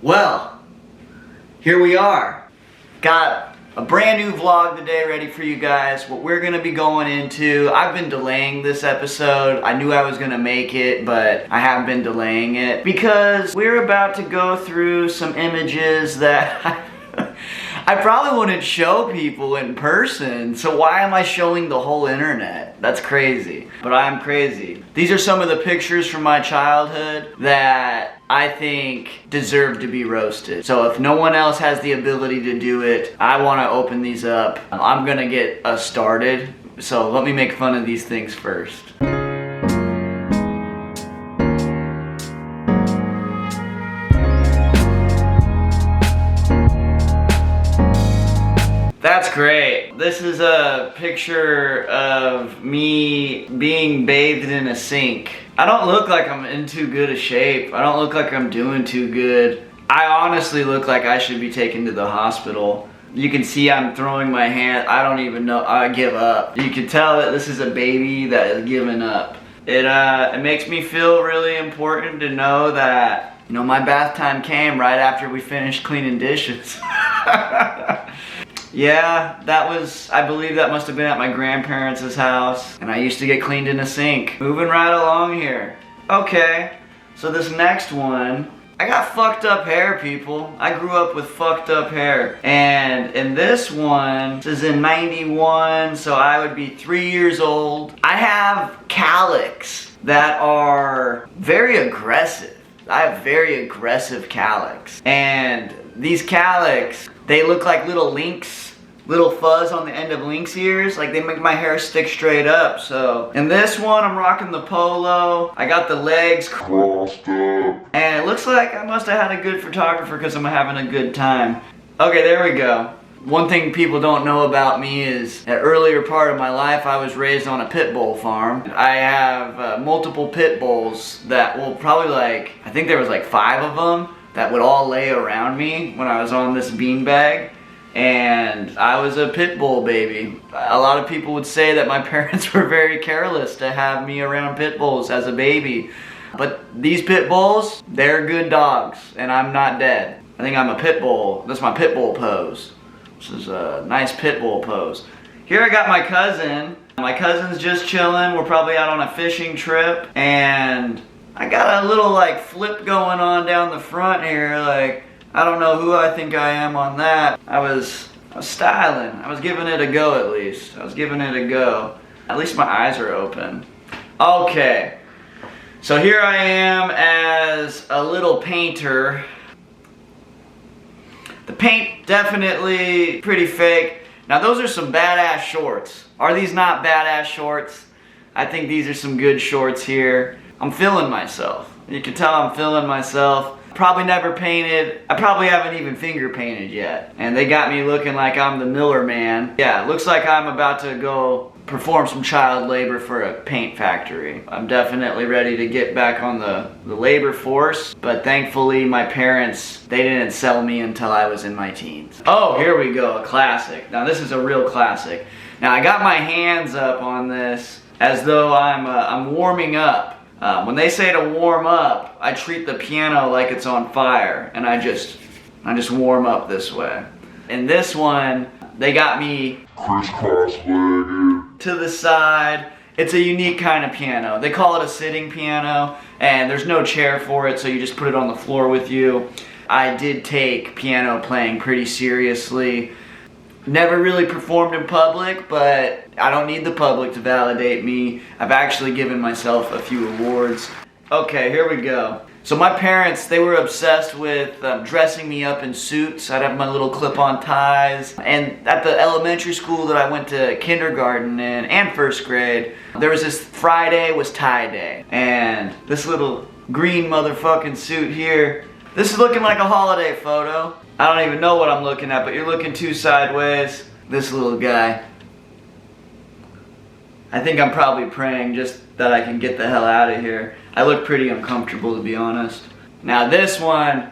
Well, here we are. Got a brand new vlog today ready for you guys. What we're gonna be going into, I've been delaying this episode. I knew I was gonna make it, but I have been delaying it because we're about to go through some images that I probably wouldn't show people in person, so why am I showing the whole internet? That's crazy, but I'm crazy. These are some of the pictures from my childhood that I think deserve to be roasted. So if no one else has the ability to do it, I want to open these up. I'm gonna get us started, so let me make fun of these things first. That's great. This is a picture of me being bathed in a sink. I don't look like I'm in too good a shape. I don't look like I'm doing too good. I honestly look like I should be taken to the hospital. You can see I'm throwing my hand. I don't even know. I give up. You can tell that this is a baby that is giving up. It makes me feel really important to know that, you know, my bath time came right after we finished cleaning dishes. Yeah, I believe that must have been at my grandparents' house, and I used to get cleaned in a sink. Moving right along here. Okay, so this next one, I got fucked up hair, people. I grew up with fucked up hair. And in this one, this is in 91, so I would be 3 years old. I have calyx that are very aggressive. I have very aggressive calyx. And these calyx, they look like little lynx, little fuzz on the end of lynx ears. Like, they make my hair stick straight up. So in this one, I'm rocking the polo. I got the legs crossed up. And it looks like I must have had a good photographer because I'm having a good time. Okay, there we go. One thing people don't know about me is an earlier part of my life, I was raised on a pit bull farm. I have multiple pit bulls that will probably I think there was 5 of them that would all lay around me when I was on this beanbag, and I was a pit bull baby. A lot of people would say that my parents were very careless to have me around pit bulls as a baby, but these pit bulls, they're good dogs, and I'm not dead. I think I'm a pit bull. That's my pit bull pose. This is a nice pit bull pose. Here I got my cousin. My cousin's just chilling. We're probably out on a fishing trip, and I got a little flip going on down the front here. I don't know who I think I am on that. I was styling. I was giving it a go at least. I was giving it a go. At least my eyes are open. Okay. So here I am as a little painter. The paint definitely pretty fake. Now those are some badass shorts. Are these not badass shorts? I think these are some good shorts here. I'm feeling myself. You can tell I'm feeling myself. Probably never painted. I probably haven't even finger painted yet. And they got me looking like I'm the Miller Man. Yeah, it looks like I'm about to go perform some child labor for a paint factory. I'm definitely ready to get back on the labor force, but thankfully my parents, they didn't sell me until I was in my teens. Oh, here we go, a classic. Now this is a real classic. Now I got my hands up on this as though I'm warming up. When they say to warm up, I treat the piano like it's on fire, and I just warm up this way. In this one, they got me crisscross-legged to the side. It's a unique kind of piano. They call it a sitting piano, and there's no chair for it, so you just put it on the floor with you. I did take piano playing pretty seriously. Never really performed in public, but I don't need the public to validate me. I've actually given myself a few awards. Okay, here we go. So my parents, they were obsessed with dressing me up in suits. I'd have my little clip-on ties. And at the elementary school that I went to kindergarten in and first grade, there was this Friday was tie day. And this little green motherfucking suit here, this is looking like a holiday photo. I don't even know what I'm looking at, but you're looking too sideways. This little guy. I think I'm probably praying just that I can get the hell out of here. I look pretty uncomfortable, to be honest. Now this one,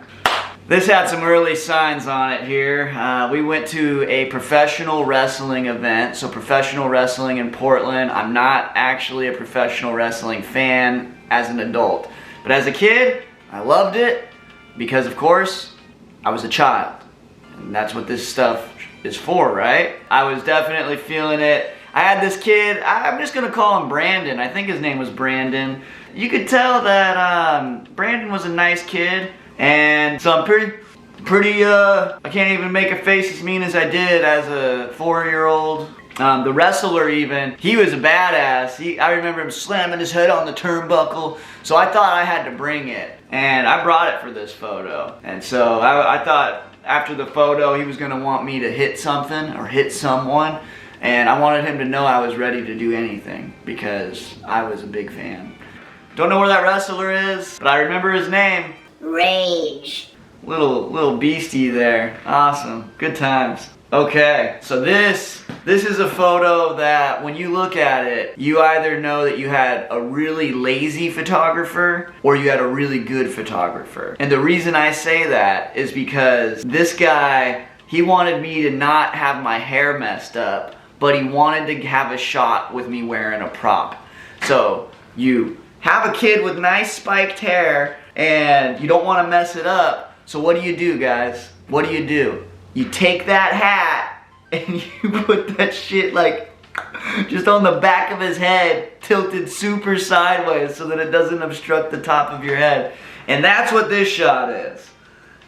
this had some early signs on it here. We went to a professional wrestling event, so professional wrestling in Portland. I'm not actually a professional wrestling fan as an adult, but as a kid, I loved it because, of course, I was a child. And that's what this stuff is for, right? I was definitely feeling it. I had this kid, I'm just gonna call him Brandon. I think his name was Brandon. You could tell that Brandon was a nice kid. And so I'm pretty, I can't even make a face as mean as I did as a 4-year-old. The wrestler even, he was a badass. I remember him slamming his head on the turnbuckle. So I thought I had to bring it. And I brought it for this photo. And so I thought after the photo he was gonna want me to hit something or hit someone. And I wanted him to know I was ready to do anything because I was a big fan. Don't know where that wrestler is, but I remember his name. Rage. Little beastie there. Awesome. Good times. Okay, so this is a photo that when you look at it, you either know that you had a really lazy photographer or you had a really good photographer. And the reason I say that is because this guy, he wanted me to not have my hair messed up, but he wanted to have a shot with me wearing a prop. So you have a kid with nice spiked hair and you don't want to mess it up. So what do, guys? What do? You take that hat and you put that shit like just on the back of his head, tilted super sideways so that it doesn't obstruct the top of your head. And that's what this shot is.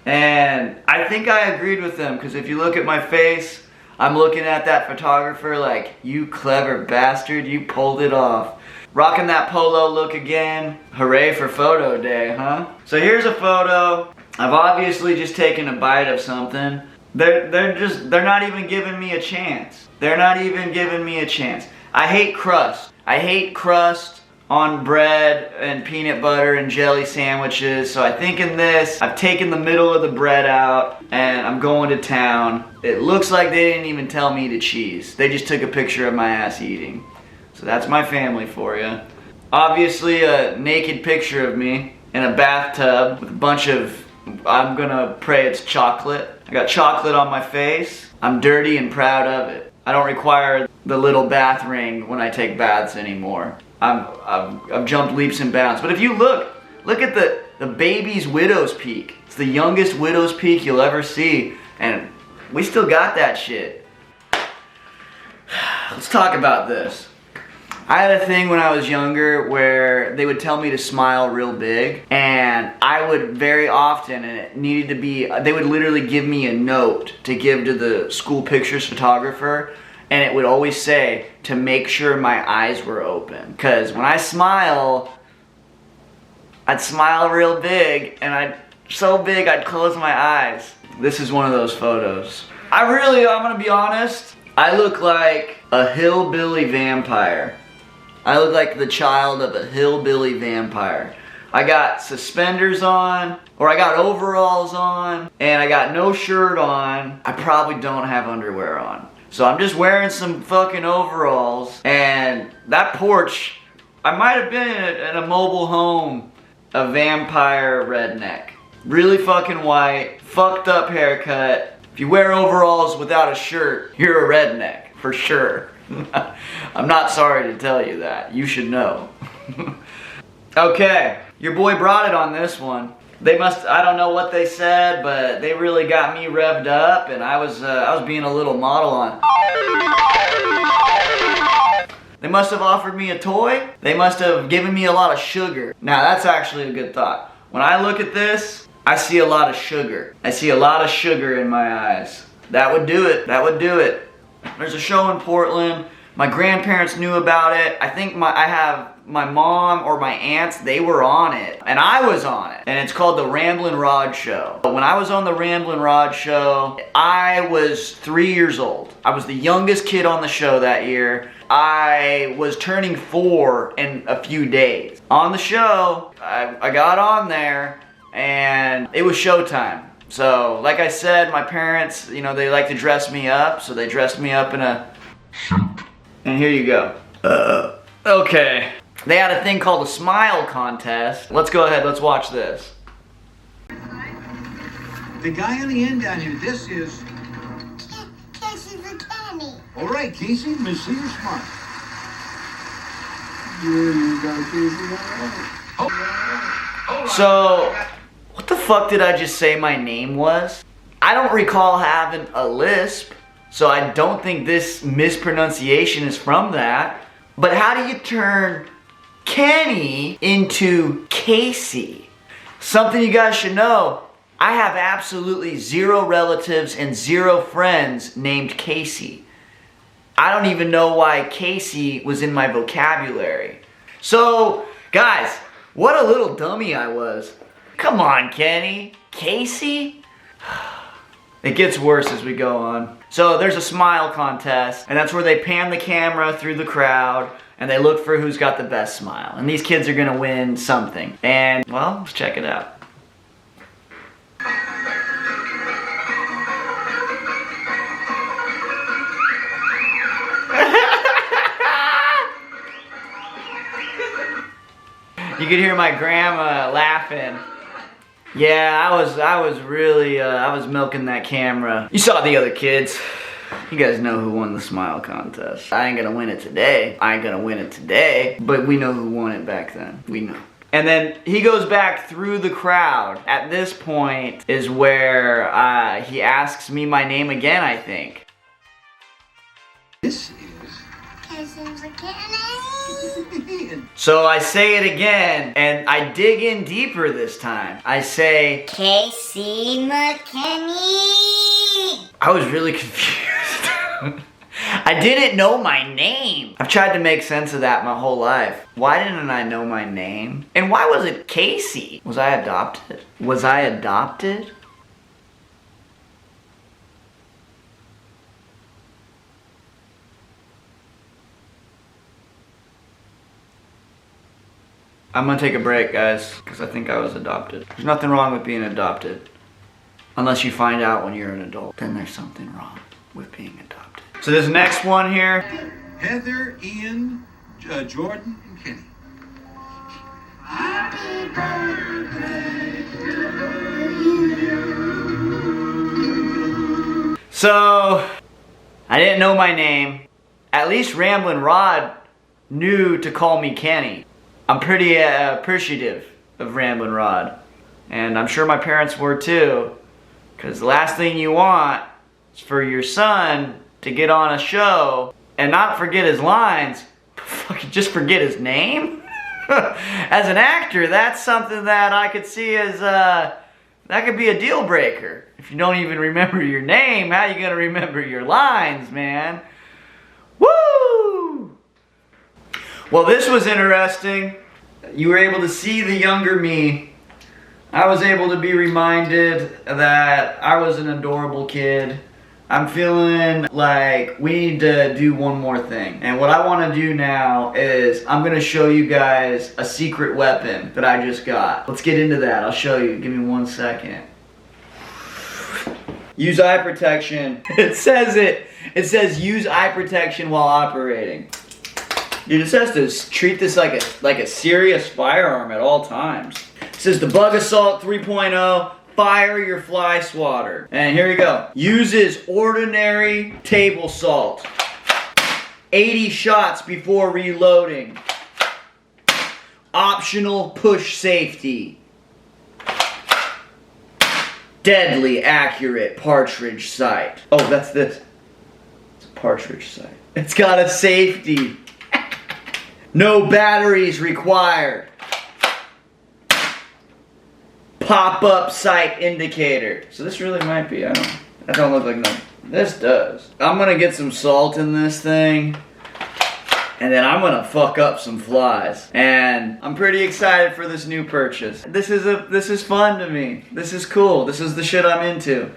And I think I agreed with him because if you look at my face, I'm looking at that photographer like, you clever bastard, you pulled it off. Rocking that polo look again. Hooray for photo day, huh? So here's a photo. I've obviously just taken a bite of something. They're not even giving me a chance. They're not even giving me a chance. I hate crust. I hate crust on bread and peanut butter and jelly sandwiches. So I think in this, I've taken the middle of the bread out and I'm going to town. It looks like they didn't even tell me to cheese. They just took a picture of my ass eating. So that's my family for you. Obviously a naked picture of me in a bathtub with a bunch of, I'm gonna pray it's chocolate. I got chocolate on my face. I'm dirty and proud of it. I don't require the little bath ring when I take baths anymore. I've jumped leaps and bounds. But if you look at the baby's widow's peak. It's the youngest widow's peak you'll ever see. And we still got that shit. Let's talk about this. I had a thing when I was younger where they would tell me to smile real big, and I would very often, and it needed to be, they would literally give me a note to give to the school pictures photographer, and it would always say to make sure my eyes were open. Because when I smile, I'd smile real big, and so big I'd close my eyes. This is one of those photos. I'm gonna be honest, I look like a hillbilly vampire. I look like the child of a hillbilly vampire. I got suspenders on, or I got overalls on, and I got no shirt on. I probably don't have underwear on. So I'm just wearing some fucking overalls, and that porch, I might have been in a mobile home, a vampire redneck. Really fucking white, fucked up haircut. If you wear overalls without a shirt, you're a redneck, for sure. I'm not sorry to tell you that. You should know. Okay, your boy brought it on this one. I don't know what they said, but they really got me revved up, and I was being a little model on. They must have offered me a toy. They must have given me a lot of sugar. Now that's actually a good thought. When I look at this, I see a lot of sugar. I see a lot of sugar in my eyes. That would do it. That would do it. There's a show in Portland. My grandparents knew about it. I think I have my mom or my aunts, they were on it. And I was on it. And it's called the Ramblin' Rod Show. When I was on the Ramblin' Rod Show, I was 3 years old. I was the youngest kid on the show that year. I was turning 4 in a few days. On the show, I got on there and it was showtime. So, like I said, my parents, you know, they like to dress me up, so they dressed me up in a suit. And here you go. Okay. They had a thing called a smile contest. Let's go ahead, let's watch this. The guy on the end down here, this is... Casey for Tommy. All right, Casey, let's see your smile. You got Casey. So, What the fuck did I just say my name was? I don't recall having a lisp, so I don't think this mispronunciation is from that. But how do you turn Kenny into Casey? Something you guys should know, I have absolutely 0 relatives and 0 friends named Casey. I don't even know why Casey was in my vocabulary. So, guys, what a little dummy I was. Come on, Kenny. Casey? It gets worse as we go on. So there's a smile contest, and that's where they pan the camera through the crowd, and they look for who's got the best smile. And these kids are gonna win something. And, well, let's check it out. You could hear my grandma laughing. Yeah, I was really, I was milking that camera. You saw the other kids. You guys know who won the smile contest. I ain't gonna win it today. I ain't gonna win it today, but we know who won it back then. We know. And then he goes back through the crowd. At this point is where he asks me my name again, I think. This is Casey McKinney. So I say it again, and I dig in deeper this time. I say, Casey McKinney. I was really confused. I didn't know my name. I've tried to make sense of that my whole life. Why didn't I know my name? And why was it Casey? Was I adopted? Was I adopted? I'm gonna take a break, guys, because I think I was adopted. There's nothing wrong with being adopted. Unless you find out when you're an adult. Then there's something wrong with being adopted. So this next one here. Heather, Ian, Jordan, and Kenny. Happy birthday to you. So, I didn't know my name. At least Ramblin' Rod knew to call me Kenny. I'm pretty appreciative of Ramblin' Rod. And I'm sure my parents were too. Because the last thing you want is for your son to get on a show and not forget his lines, but just forget his name? As an actor, that's something that I could see as, that could be a deal breaker. If you don't even remember your name, how you gonna remember your lines, man? Woo! Well, this was interesting. You were able to see the younger me. I was able to be reminded that I was an adorable kid. I'm feeling like we need to do one more thing. And what I want to do now is I'm going to show you guys a secret weapon that I just got. Let's get into that. I'll show you. Give me 1 second. Use eye protection. It says use eye protection while operating. You just have to treat this like a serious firearm at all times. It says the Bug Assault 3.0, fire your fly swatter. And here you go. Uses ordinary table salt. 80 shots before reloading. Optional push safety. Deadly accurate partridge sight. Oh, that's this. It's a partridge sight. It's got a safety. No batteries required. Pop-up sight indicator. So this really might be, that don't look like nothing. This does. I'm gonna get some salt in this thing, and then I'm gonna fuck up some flies. And I'm pretty excited for this new purchase. This is fun to me. This is cool. This is the shit I'm into.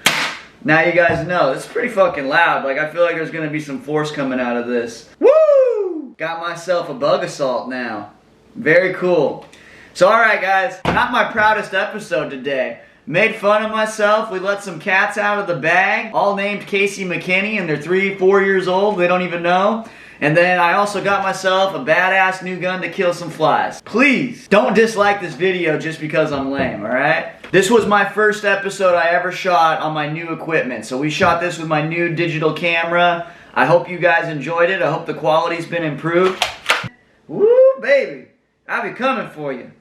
Now you guys know. It's pretty fucking loud. Like, I feel like there's gonna be some force coming out of this. Woo! Got myself a Bug Assault now. Very cool. So alright guys, not my proudest episode today. Made fun of myself, we let some cats out of the bag, all named Casey McKinney, and they're 3-4 years old, they don't even know. And then I also got myself a badass new gun to kill some flies. Please, don't dislike this video just because I'm lame, alright? This was my first episode I ever shot on my new equipment. So we shot this with my new digital camera. I hope you guys enjoyed it. I hope the quality's been improved. Woo, baby. I'll be coming for you.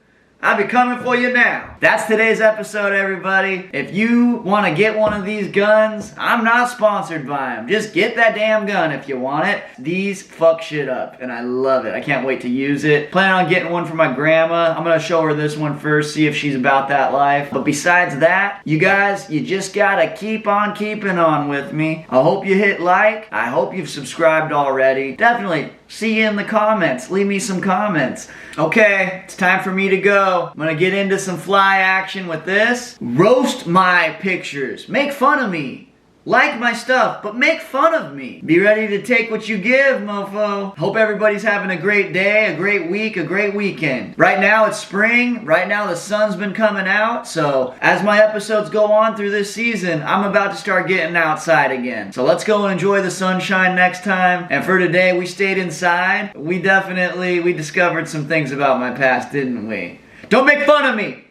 I'll be coming for you now. That's today's episode, everybody. If you want to get one of these guns, I'm not sponsored by them. Just get that damn gun if you want it. These fuck shit up, and I love it. I can't wait to use it. Plan on getting one for my grandma. I'm going to show her this one first, see if she's about that life. But besides that, you guys, you just got to keep on keeping on with me. I hope you hit like. I hope you've subscribed already. Definitely see you in the comments. Leave me some comments. Okay, it's time for me to go. I'm gonna get into some fly action with this. Roast my pictures. Make fun of me. Like my stuff, but make fun of me. Be ready to take what you give, mofo. Hope everybody's having a great day, a great week, a great weekend. Right now it's spring. Right now the sun's been coming out. So as my episodes go on through this season, I'm about to start getting outside again. So let's go and enjoy the sunshine next time. And for today, we stayed inside. We discovered some things about my past, didn't we? Don't make fun of me.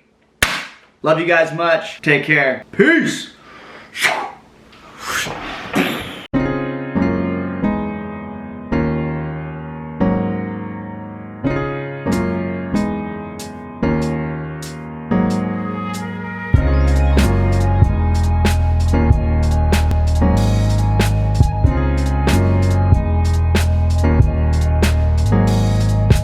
Love you guys much. Take care. Peace.